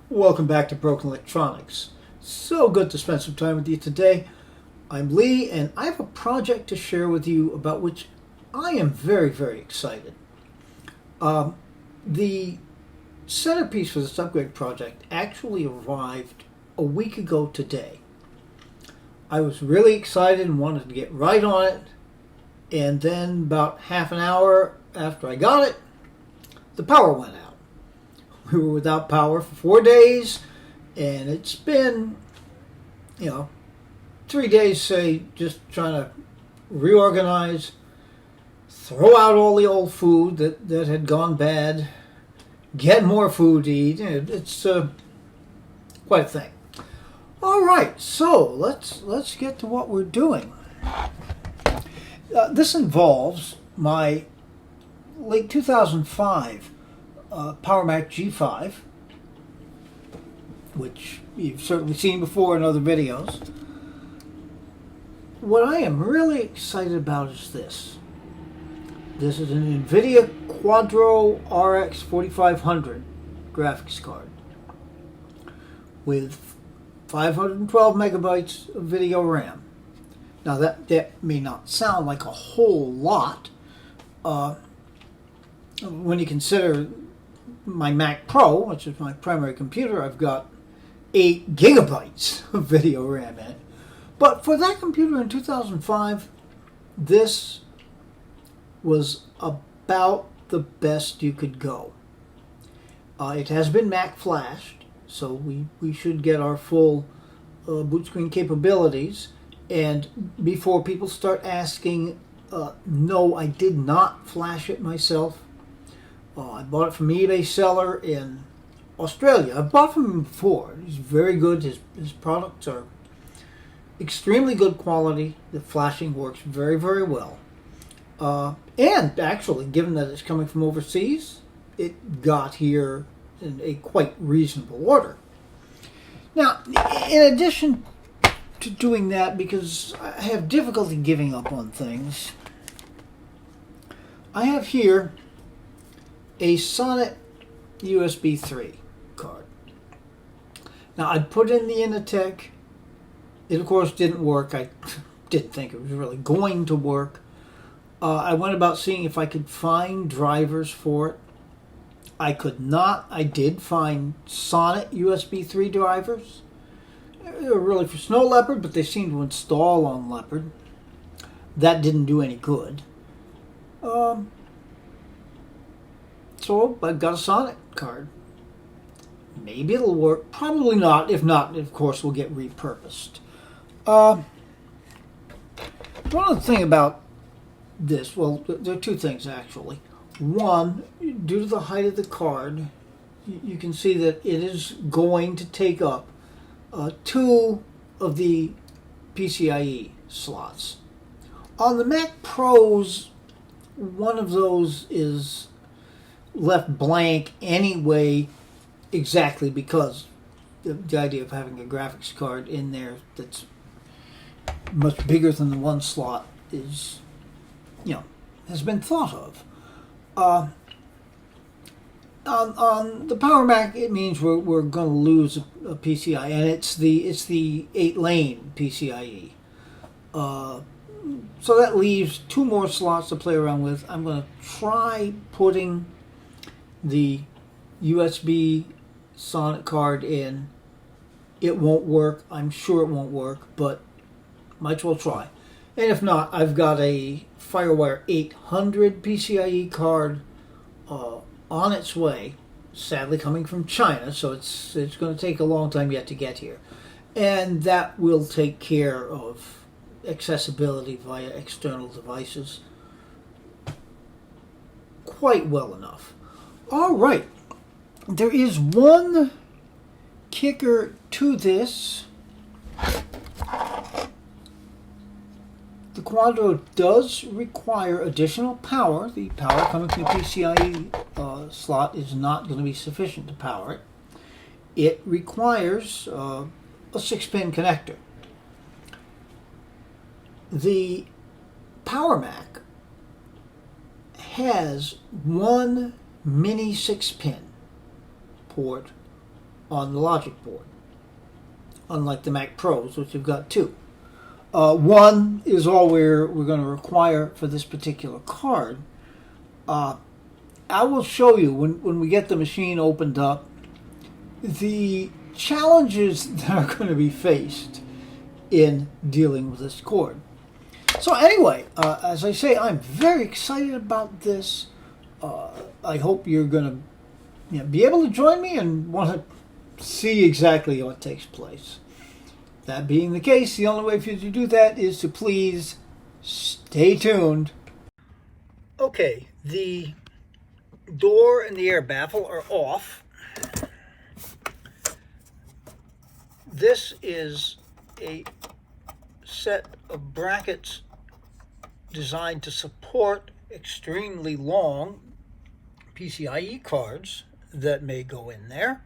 Welcome back to Broken Electronics. So good to spend some time with you today. I'm Lee, and I have a project to share with you about which I am very, very excited. The centerpiece for this upgrade project actually arrived a week ago today. I was really excited and wanted to get right on it, and then about half an hour after I got it, the power went out. We were without power for 4 days, and it's been, 3 days, say, just trying to reorganize, throw out all the old food that had gone bad, get more food to eat. It's quite a thing. All right, so let's get to what we're doing. This involves my late 2005 PowerMac G5, which you've certainly seen before in other videos. What I am really excited about is this. This is an NVIDIA Quadro RX 4500 graphics card with 512 megabytes of video RAM. Now that may not sound like a whole lot when you consider my Mac Pro, which is my primary computer. I've got 8 gigabytes of video RAM in it. But for that computer in 2005, this was about the best you could go. It has been Mac flashed, so we should get our full boot screen capabilities. And before people start asking, no, I did not flash it myself. I bought it from an eBay seller in Australia. I've bought from him before. He's very good. His products are extremely good quality. The flashing works very, very well. And actually, given that it's coming from overseas, it got here in a quite reasonable order. Now, in addition to doing that, because I have difficulty giving up on things, I have here a Sonnet USB 3 card. Now, I put in the Initech. It, of course, didn't work. I didn't think it was really going to work. I went about seeing if I could find drivers for it. I could not. I did find Sonnet USB 3 drivers. They were really for Snow Leopard, but they seemed to install on Leopard. That didn't do any good. So I got a Sonnet card. Maybe it'll work. Probably not. If not, of course, we'll get repurposed. One other thing about this, well, there are two things actually. One, due to the height of the card, you can see that it is going to take up 2 of the PCIe slots. On the Mac Pros, one of those is left blank anyway, exactly because the idea of having a graphics card in there that's much bigger than the one slot is, has been thought of. On the PowerMac, it means we're going to lose a PCI, and it's the 8-lane PCIe. So that leaves 2 more slots to play around with. I'm going to try putting the USB Sonnet card in. It won't work. I'm sure it won't work, but might as well try. And if not, I've got a FireWire 800 PCIe card on its way, sadly coming from China, so it's going to take a long time yet to get here. And that will take care of accessibility via external devices quite well enough. All right, there is one kicker to this. The Quadro does require additional power. The power coming from the PCIe slot is not going to be sufficient to power it. It requires a 6-pin connector. The PowerMac has one mini 6-pin port on the logic board, unlike the Mac Pros, which have got two. One is all we're going to require for this particular card. I will show you when we get the machine opened up the challenges that are going to be faced in dealing with this cord. So anyway, as I say, I'm very excited about this. I hope you're going to be able to join me and want to see exactly what takes place. That being the case, the only way for you to do that is to please stay tuned. Okay, the door and the air baffle are off. This is a set of brackets designed to support extremely long PCIe cards that may go in there.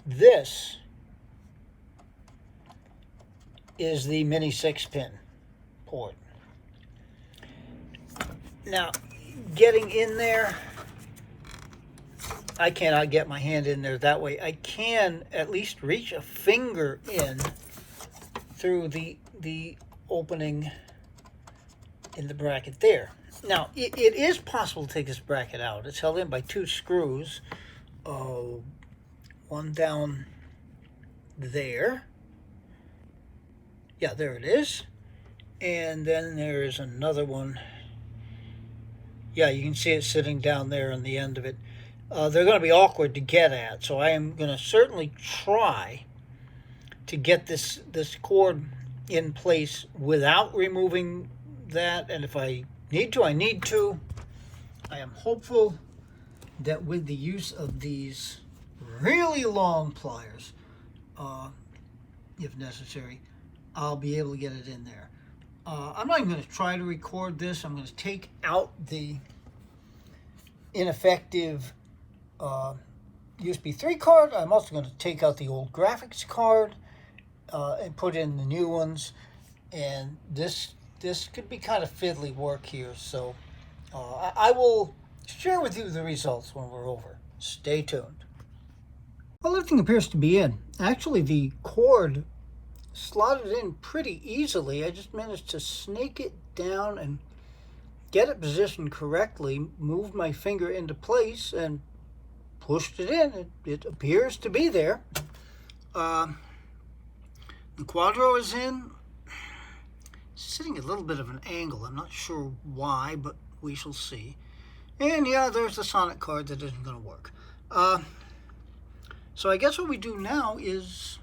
This is the mini 6-pin port. Now, getting in there, I cannot get my hand in there that way. I can at least reach a finger in through the opening in the bracket there. Now, it is possible to take this bracket out. It's held in by two screws. One down there. Yeah, there it is. And then there is another one. Yeah, you can see it sitting down there on the end of it. They're going to be awkward to get at, so I am going to certainly try to get this cord in place without removing that, and if I need to, I need to. I am hopeful that with the use of these really long pliers, if necessary, I'll be able to get it in there. I'm not even going to try to record this. I'm going to take out the ineffective USB 3 card. I'm also going to take out the old graphics card and put in the new ones. And this could be kind of fiddly work here. So I will share with you the results when we're over. Stay tuned. Well, everything appears to be in. Actually, the cord slotted in pretty easily. I just managed to snake it down and get it positioned correctly, moved my finger into place, and pushed it in. It appears to be there. The Quadro is in. Sitting at a little bit of an angle. I'm not sure why, but we shall see. And yeah, there's the Sonic card that isn't going to work. So I guess what we do now is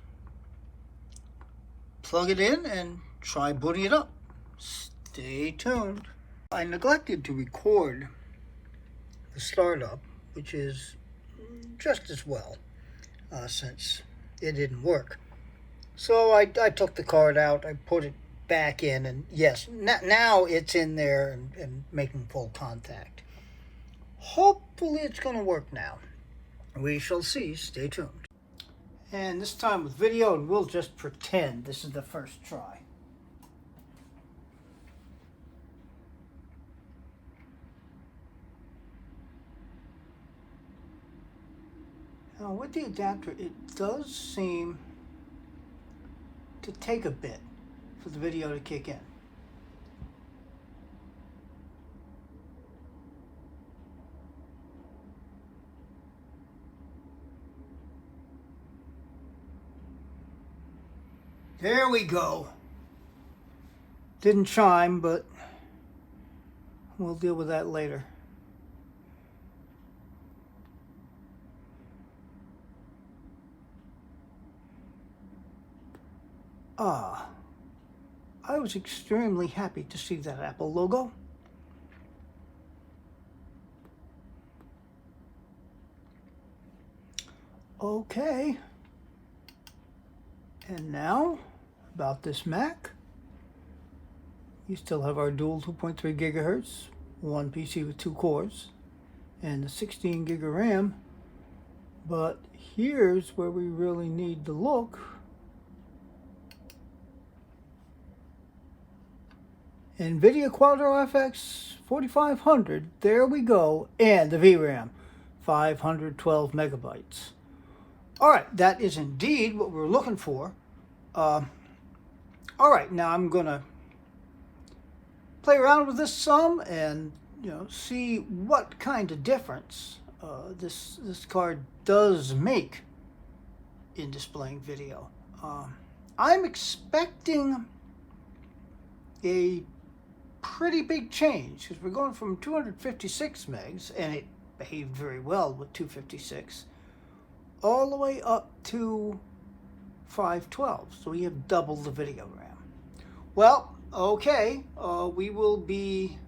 plug it in and try booting it up. Stay tuned. I neglected to record the startup, which is just as well, since it didn't work. So I took the card out, I put it back in, and yes, now it's in there and making full contact. Hopefully it's going to work now. We shall see. Stay tuned. And this time with video, and we'll just pretend this is the first try. Now with the adapter, it does seem to take a bit for the video to kick in. There we go. Didn't chime, but we'll deal with that later. I was extremely happy to see that Apple logo. Okay. And now, about this Mac. You still have our dual 2.3 gigahertz, one PC with 2 cores, and the 16 gig of RAM. But here's where we really need to look. NVIDIA Quadro FX 4500, there we go, and the VRAM 512 megabytes. All right, that is indeed what we're looking for. All right, now I'm going to play around with this some and see what kind of difference this card does make in displaying video. I'm expecting a pretty big change because we're going from 256 megs, and it behaved very well with 256, all the way up to 512. So we have double the video RAM. Well, okay, we will be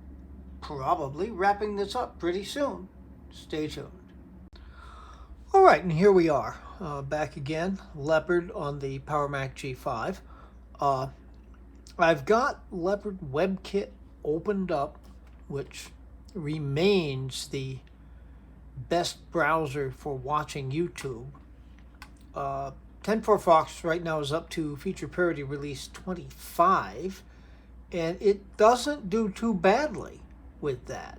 probably wrapping this up pretty soon. Stay tuned. All right, and here we are, back again, Leopard on the PowerMac G5. I've got Leopard WebKit opened up, which remains the best browser for watching YouTube. 10.4 Fox right now is up to feature parity release 25, and it doesn't do too badly with that.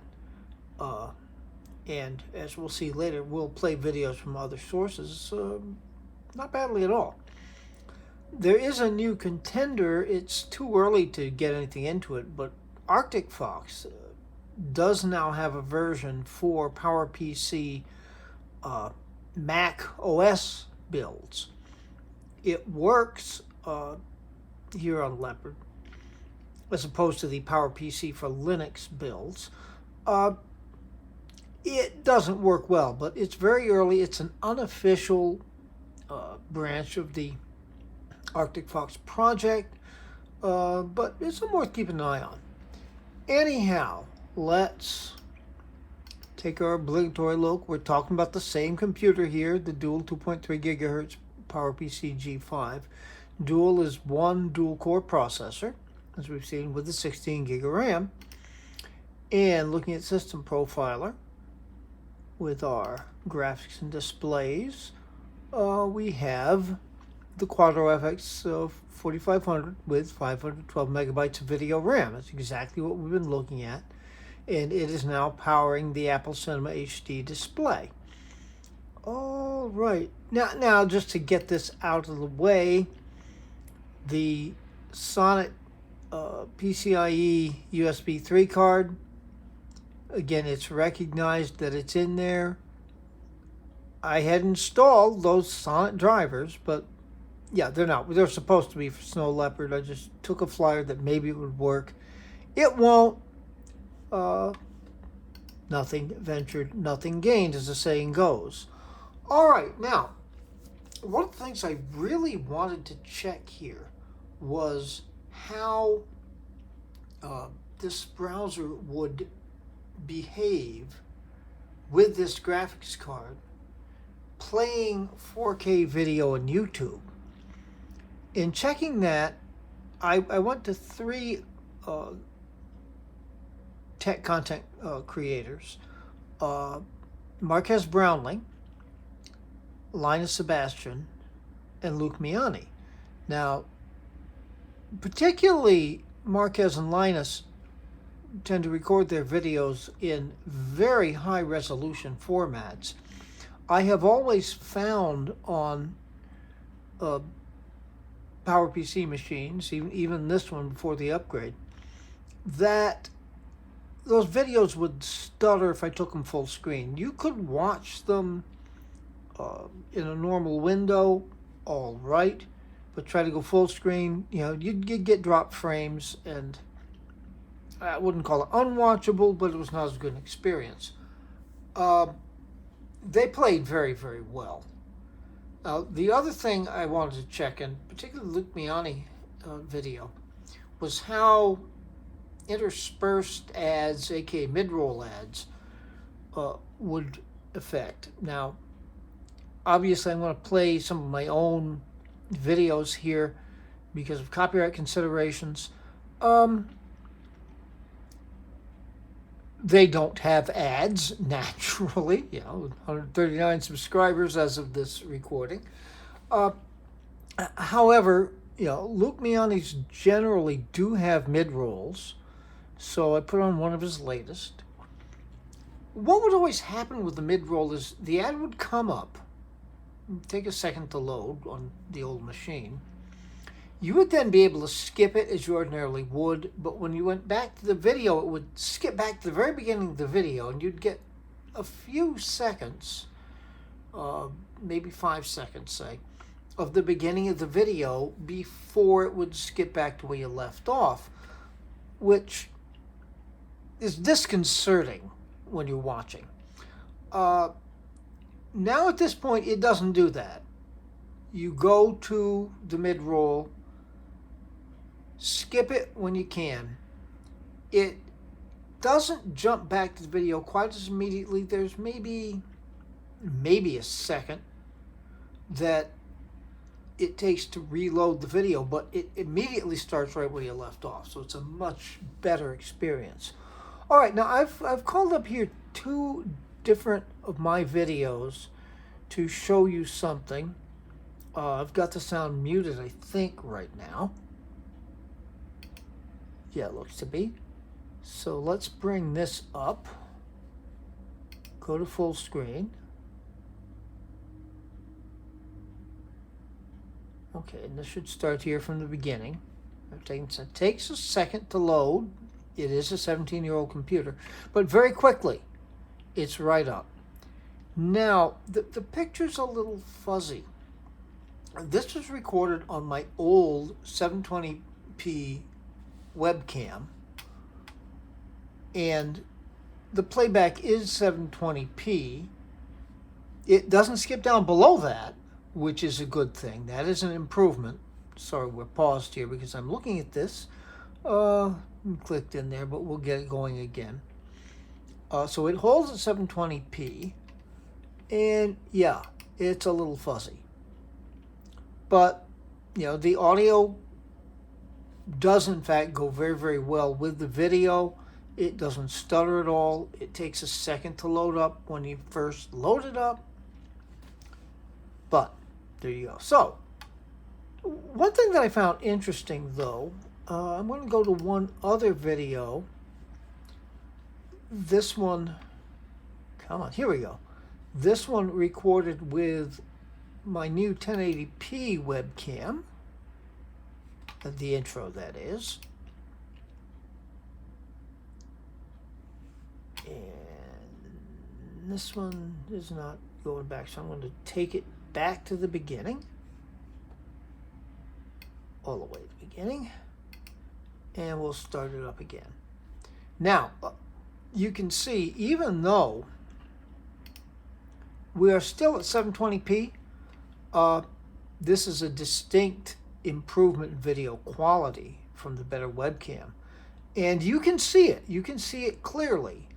And as we'll see later, we'll play videos from other sources, not badly at all. There is a new contender. It's too early to get anything into it, but Arctic Fox does now have a version for PowerPC Mac OS builds. It works here on Leopard as opposed to the PowerPC for Linux builds. It doesn't work well, but it's very early. It's an unofficial branch of the Arctic Fox project, but it's something worth keeping an eye on. Anyhow, let's take our obligatory look. We're talking about the same computer here, the Dual 2.3 gigahertz PowerPC G5. Dual is one dual-core processor, as we've seen, with the 16 gig of RAM. And looking at System Profiler, with our graphics and displays, we have the Quadro FX 4500 with 512 megabytes of video RAM. That's exactly what we've been looking at. And it is now powering the Apple Cinema HD display. All right. Now just to get this out of the way, the Sonnet PCIe USB 3 card, again, it's recognized that it's in there. I had installed those Sonnet drivers, but yeah, they're not. They're supposed to be for Snow Leopard. I just took a flyer that maybe it would work. It won't. Nothing ventured, nothing gained, as the saying goes. All right, now, one of the things I really wanted to check here was how this browser would behave with this graphics card playing 4K video on YouTube. In checking that, I went to three tech content creators, Marques Brownlee, Linus Sebastian, and Luke Miani. Now, particularly Marques and Linus tend to record their videos in very high resolution formats. I have always found on PowerPC machines, even this one before the upgrade, that those videos would stutter if I took them full screen. You could watch them in a normal window, all right, but try to go full screen, you'd get drop frames, and I wouldn't call it unwatchable, but it was not as good an experience. They played very, very well. Now, the other thing I wanted to check, and particularly Luke Miani video, was how interspersed ads, aka mid-roll ads, would affect. Now, obviously I'm going to play some of my own videos here because of copyright considerations. They don't have ads, naturally, 139 subscribers as of this recording. However, Luke Miani's generally do have mid-rolls, so I put on one of his latest. what would always happen with the mid-roll is the ad would come up, take a second to load on the old machine. You would then be able to skip it as you ordinarily would, but when you went back to the video, it would skip back to the very beginning of the video, and you'd get a few seconds, maybe 5 seconds, say, of the beginning of the video before it would skip back to where you left off, which is disconcerting when you're watching. Now at this point, it doesn't do that. You go to the mid-roll, skip it when you can. It doesn't jump back to the video quite as immediately. There's maybe a second that it takes to reload the video, but it immediately starts right where you left off. So it's a much better experience. All right, now I've called up here 2 different of my videos to show you something. I've got the sound muted, I think, right now. Yeah, it looks to be. So let's bring this up. Go to full screen. Okay, and this should start here from the beginning. It takes a second to load. It is a 17-year-old computer, but very quickly, it's right up. Now, the picture's a little fuzzy. This was recorded on my old 720p webcam, and the playback is 720p. It doesn't skip down below that, which is a good thing. That is an improvement. Sorry, we're paused here because I'm looking at this. Clicked in there, but we'll get it going again. So it holds at 720p, and yeah, it's a little fuzzy. But, you know, the audio does in fact go very, very well with the video. It doesn't stutter at all. It takes a second to load up when you first load it up. But there you go. So, one thing that I found interesting, though, I'm going to go to one other video. This one, come on, here we go. This one recorded with my new 1080p webcam. The intro, that is. And this one is not going back, so I'm going to take it back to the beginning. All the way to the beginning. And we'll start it up again. Now, you can see, even though we are still at 720p, this is a distinct improvement in video quality from the better webcam. And you can see it. You can see it clearly,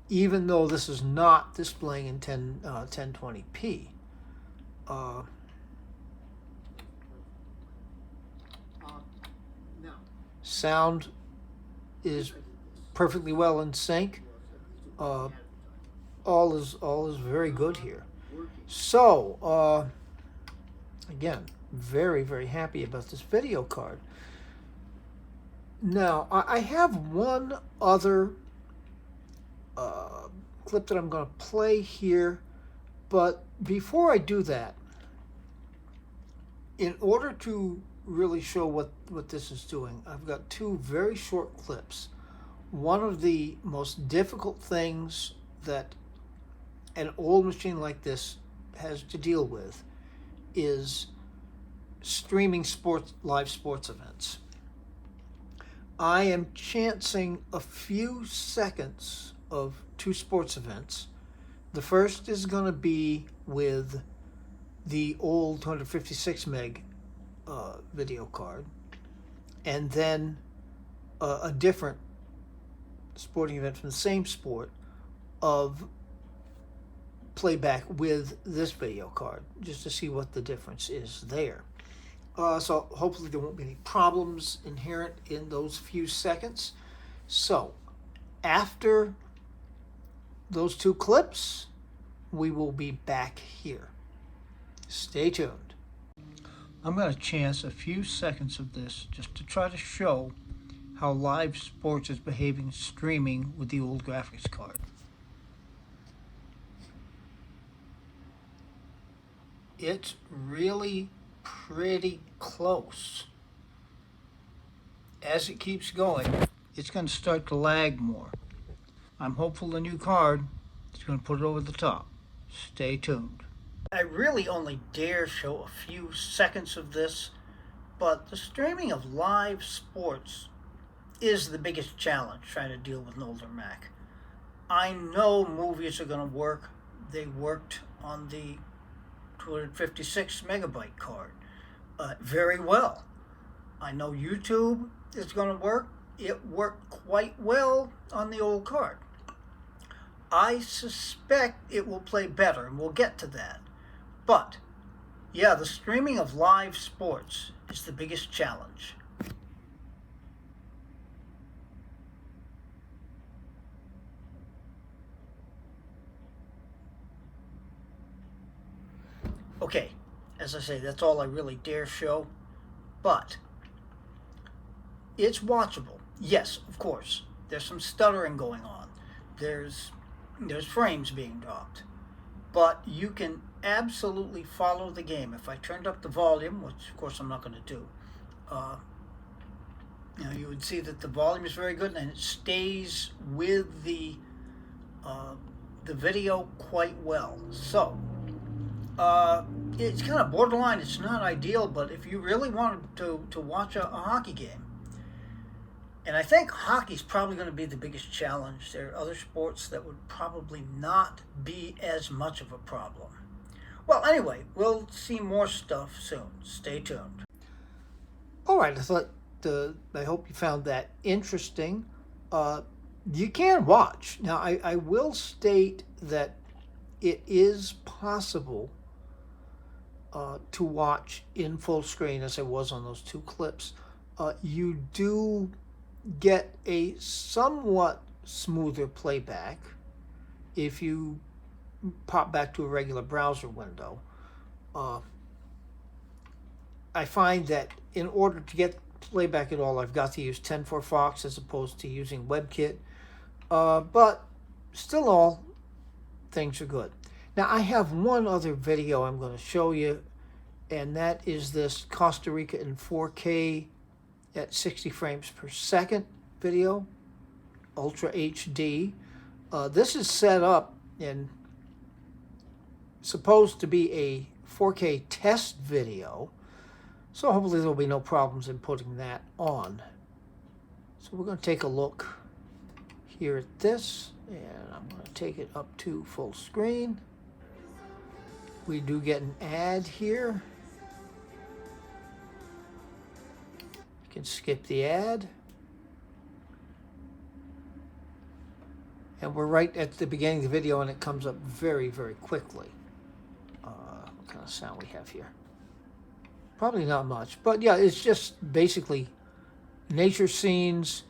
even though this is not displaying in 1020p. Sound is perfectly well in sync. All is very good here. So, again, very, very happy about this video card. Now, I have one other clip that I'm going to play here, but before I do that, in order to really show what this is doing, I've got 2 very short clips. One of the most difficult things that an old machine like this has to deal with is streaming live sports events. I am chancing a few seconds of 2 sports events. The first is going to be with the old 256 meg video card, and then a different sporting event from the same sport of playback with this video card, just to see what the difference is there. So hopefully there won't be any problems inherent in those few seconds. So after those 2 clips, we will be back here. Stay tuned. I'm going to chance a few seconds of this just to try to show how live sports is behaving streaming with the old graphics card. it's really pretty close. As it keeps going, it's going to start to lag more. I'm hopeful the new card is going to put it over the top. Stay tuned. I really only dare show a few seconds of this, but the streaming of live sports is the biggest challenge trying to deal with an older Mac. I know movies are going to work. They worked on the 256 megabyte card very well. I know YouTube is going to work. It worked quite well on the old card. I suspect it will play better, and we'll get to that. But, yeah, the streaming of live sports is the biggest challenge. Okay, as I say, that's all I really dare show, but it's watchable. Yes, of course. There's some stuttering going on. There's frames being dropped. But you can absolutely follow the game. If I turned up the volume, which of course I'm not going to do, you would see that the volume is very good and it stays with the video quite well. So it's kind of borderline. It's not ideal, but if you really wanted to watch a hockey game, and I think hockey's probably going to be the biggest challenge. There are other sports that would probably not be as much of a problem. Well, anyway, we'll see more stuff soon. Stay tuned. All right, I hope you found that interesting. You can watch. Now, I will state that it is possible to watch in full screen, as I was on those two clips. You do get a somewhat smoother playback if you pop back to a regular browser window. I find that in order to get playback at all, I've got to use 10.4 Fox as opposed to using WebKit. But still all, things are good. Now I have one other video I'm going to show you, and that is this Costa Rica in 4K at 60 frames per second video, Ultra HD. This is set up in supposed to be a 4K test video, so hopefully there'll be no problems in putting that on. So we're going to take a look here at this, and I'm going to take it up to full screen. We do get an ad here. You can skip the ad. And we're right at the beginning of the video, and it comes up very, very quickly. What kind of sound we have here? Probably not much, but yeah, it's just basically nature scenes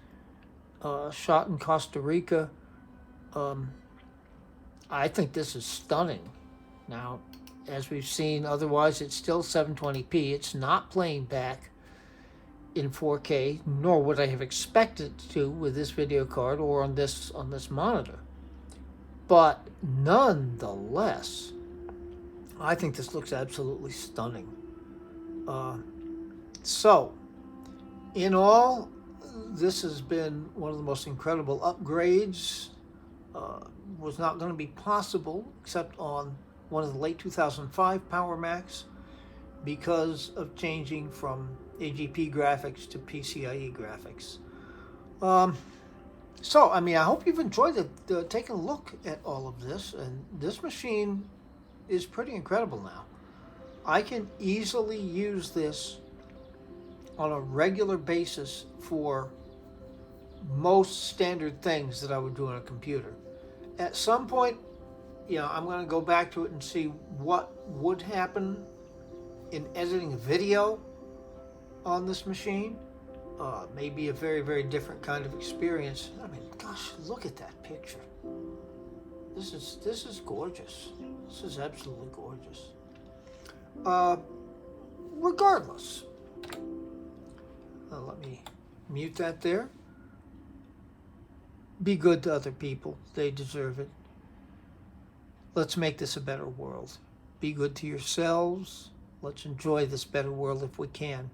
shot in Costa Rica. I think this is stunning. Now, as we've seen, otherwise it's still 720p. It's not playing back in 4K, nor would I have expected to with this video card or on this monitor. But nonetheless, I think this looks absolutely stunning. So, in all, this has been one of the most incredible upgrades. Was not going to be possible except on one of the late 2005 Power Macs because of changing from AGP graphics to PCIe graphics. So, I mean, I hope you've enjoyed taking a look at all of this, and this machine is pretty incredible now. I can easily use this on a regular basis for most standard things that I would do on a computer. At some point, I'm going to go back to it and see what would happen in editing a video on this machine. Maybe a very, very different kind of experience. I mean, gosh, look at that picture. This is gorgeous. This is absolutely gorgeous. Regardless, let me mute that there. Be good to other people. They deserve it. Let's make this a better world. Be good to yourselves. Let's enjoy this better world if we can.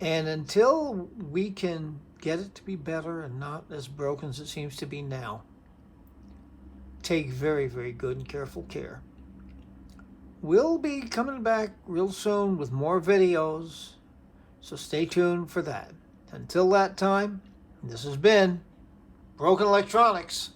And until we can get it to be better and not as broken as it seems to be now, take very, very good and careful care. We'll be coming back real soon with more videos, so stay tuned for that. Until that time, this has been Broken Electronics.